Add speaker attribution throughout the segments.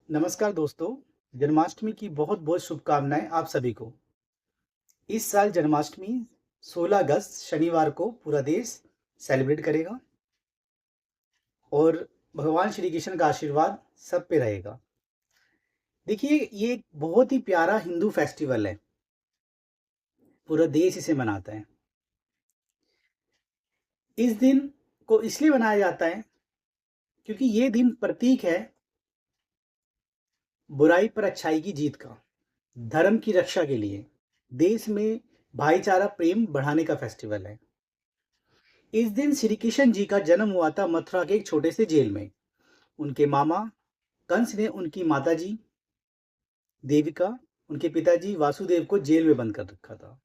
Speaker 1: नमस्कार दोस्तों। जन्माष्टमी की बहुत बहुत शुभकामनाएं आप सभी को। इस साल जन्माष्टमी 16 अगस्त शनिवार को पूरा देश सेलिब्रेट करेगा और भगवान श्री कृष्ण का आशीर्वाद सब पे रहेगा। देखिए, ये एक बहुत ही प्यारा हिंदू फेस्टिवल है। पूरा देश इसे मनाता है। इस दिन को इसलिए मनाया जाता है क्योंकि ये दिन प्रतीक है बुराई पर अच्छाई की जीत का, धर्म की रक्षा के लिए, देश में भाईचारा प्रेम बढ़ाने का फेस्टिवल है। इस दिन श्री कृष्ण जी का जन्म हुआ था मथुरा के एक छोटे से जेल में। उनके मामा कंस ने उनकी माताजी देविका, उनके पिताजी वासुदेव को जेल में बंद कर रखा था।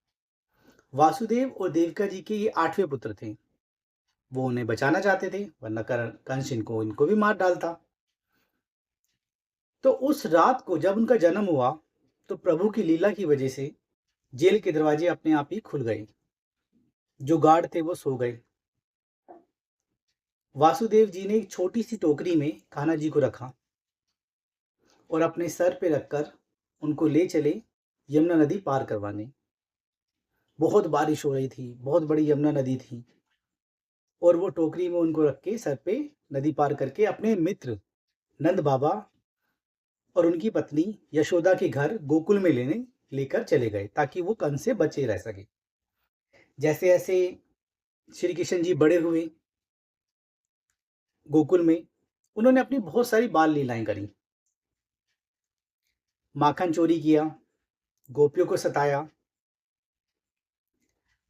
Speaker 1: वासुदेव और देविका जी के ये 8वें पुत्र थे। वो उन्हें बचाना चाहते थे, वरना कंस इनको भी मार डालता। तो उस रात को जब उनका जन्म हुआ तो प्रभु की लीला की वजह से जेल के दरवाजे अपने आप ही खुल गए। जो गार्ड थे वो सो गए। वासुदेव जी ने एक छोटी सी टोकरी में कान्हा जी को रखा और अपने सर पे रखकर उनको ले चले यमुना नदी पार करवाने। बहुत बारिश हो रही थी, बहुत बड़ी यमुना नदी थी और वो टोकरी में उनको रख के सर पे नदी पार करके अपने मित्र नंद बाबा और उनकी पत्नी यशोदा के घर गोकुल में लेकर चले गए ताकि वो कंस से बचे रह सके। जैसे जैसे श्री कृष्ण जी बड़े हुए गोकुल में, उन्होंने अपनी बहुत सारी बाल लीलाएं करी। माखन चोरी किया, गोपियों को सताया,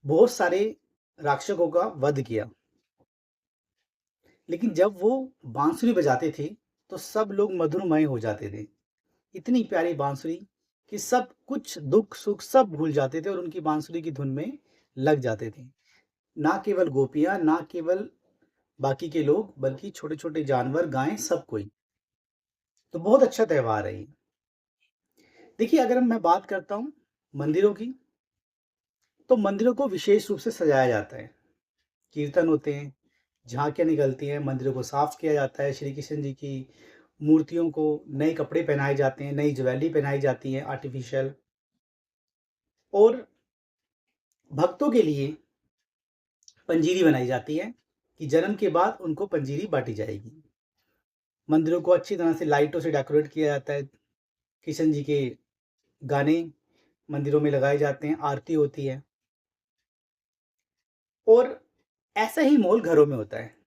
Speaker 1: बहुत सारे राक्षसों का वध किया। लेकिन जब वो बांसुरी बजाते थे तो सब लोग मधुरमय हो जाते थे। इतनी प्यारी बांसुरी कि सब कुछ दुख सुख सब भूल जाते थे और उनकी बांसुरी की धुन में लग जाते थे। ना केवल गोपियां, ना केवल बाकी के लोग, बल्कि छोटे छोटे जानवर, गायें, सब कोई। तो बहुत अच्छा त्योहार है ये। देखिए, अगर मैं बात करता हूँ मंदिरों की, तो मंदिरों को विशेष रूप से सजाया जाता है। कीर्तन होते हैं, झांकियाँ निकलती हैं, मंदिरों को साफ किया जाता है। श्री कृष्ण जी की मूर्तियों को नए कपड़े पहनाए जाते हैं, नई ज्वेलरी पहनाई जाती है आर्टिफिशियल। और भक्तों के लिए पंजीरी बनाई जाती है कि जन्म के बाद उनको पंजीरी बांटी जाएगी। मंदिरों को अच्छी तरह से लाइटों से डेकोरेट किया जाता है। कृष्ण जी के गाने मंदिरों में लगाए जाते हैं, आरती होती है। और ऐसा ही माहौल घरों में होता है।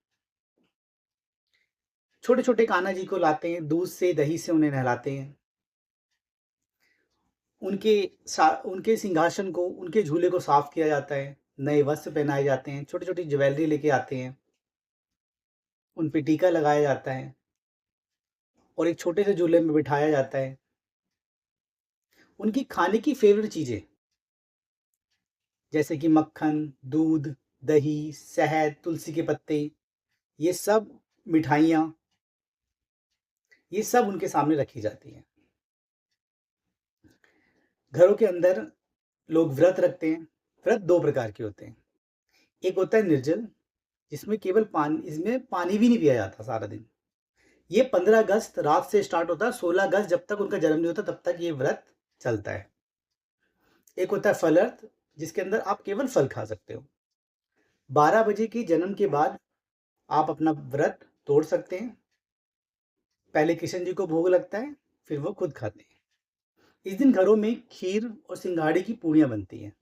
Speaker 1: छोटे छोटे कान्हा जी को लाते हैं, दूध से दही से उन्हें नहलाते हैं। उनके सिंहासन को, उनके झूले को साफ किया जाता है, नए वस्त्र पहनाए जाते हैं, छोटी छोटी ज्वेलरी लेके आते हैं, उन पे टीका लगाया जाता है और एक छोटे से झूले में बिठाया जाता है। उनकी खाने की फेवरेट चीजें जैसे कि मक्खन, दूध, दही, शहद, तुलसी के पत्ते, ये सब मिठाइयाँ, ये सब उनके सामने रखी जाती हैं। घरों के अंदर लोग व्रत रखते हैं। व्रत 2 प्रकार के होते हैं। एक होता है निर्जल, जिसमें केवल इसमें पानी भी नहीं पिया जाता सारा दिन। ये 15 अगस्त रात से स्टार्ट होता है, 16 अगस्त जब तक उनका जन्म नहीं होता तब तक ये व्रत चलता है। एक होता है फल अर्थ, जिसके अंदर आप केवल फल खा सकते हो। 12 बजे के जन्म के बाद आप अपना व्रत तोड़ सकते हैं। पहले कृष्ण जी को भोग लगता है, फिर वो खुद खाते हैं। इस दिन घरों में खीर और सिंघाड़े की पूड़ियाँ बनती हैं।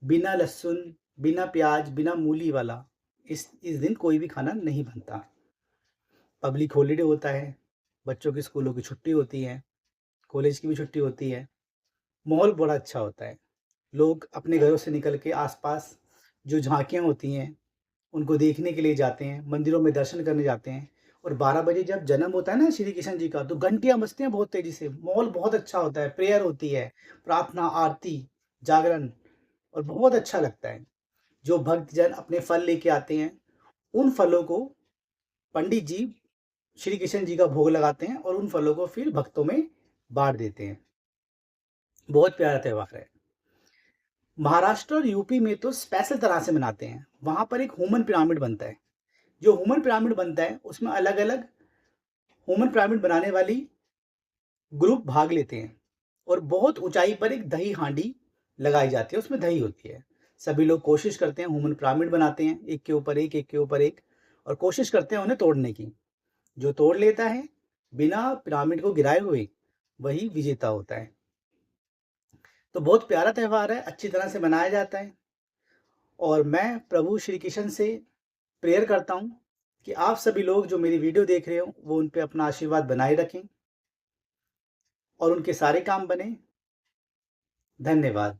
Speaker 1: बिना लहसुन, बिना प्याज, बिना मूली वाला इस दिन कोई भी खाना नहीं बनता। पब्लिक हॉलिडे होता है, बच्चों की स्कूलों की छुट्टी होती है, कॉलेज की भी छुट्टी होती है। माहौल बड़ा अच्छा होता है। लोग अपने घरों से निकल के आस-पास जो झाँकियाँ होती हैं, उनको देखने के लिए जाते हैं, मंदिरों में दर्शन करने जाते हैं। और 12 बजे जब जन्म होता है ना श्री कृष्ण जी का, तो घंटियाँ बजती हैं बहुत तेज़ी से, माहौल बहुत अच्छा होता है, प्रेयर होती है, प्रार्थना, आरती, जागरण और बहुत अच्छा लगता है। जो भक्तजन अपने फल लेके आते हैं, उन फलों को पंडित जी श्री कृष्ण जी का भोग लगाते हैं और उन फलों को फिर भक्तों में बाँट देते हैं। बहुत प्यारा त्योहार है। महाराष्ट्र और यूपी में तो स्पेशल तरह से मनाते हैं। वहाँ पर एक ह्यूमन पिरामिड बनता है। जो ह्यूमन पिरामिड बनता है उसमें अलग-अलग ह्यूमन पिरामिड बनाने वाली ग्रुप भाग लेते हैं और बहुत ऊंचाई पर एक दही हांडी लगाई जाती है, उसमें दही होती है। सभी लोग कोशिश करते हैं, ह्यूमन पिरामिड बनाते हैं, एक के ऊपर एक के ऊपर एक, और कोशिश करते हैं उन्हें तोड़ने की। जो तोड़ लेता है बिना पिरामिड को गिराए हुए, वही विजेता होता है। तो बहुत प्यारा त्यौहार है, अच्छी तरह से मनाया जाता है। और मैं प्रभु श्री कृष्ण से प्रेयर करता हूँ कि आप सभी लोग जो मेरी वीडियो देख रहे हो, वो उन पे अपना आशीर्वाद बनाए रखें और उनके सारे काम बने। धन्यवाद।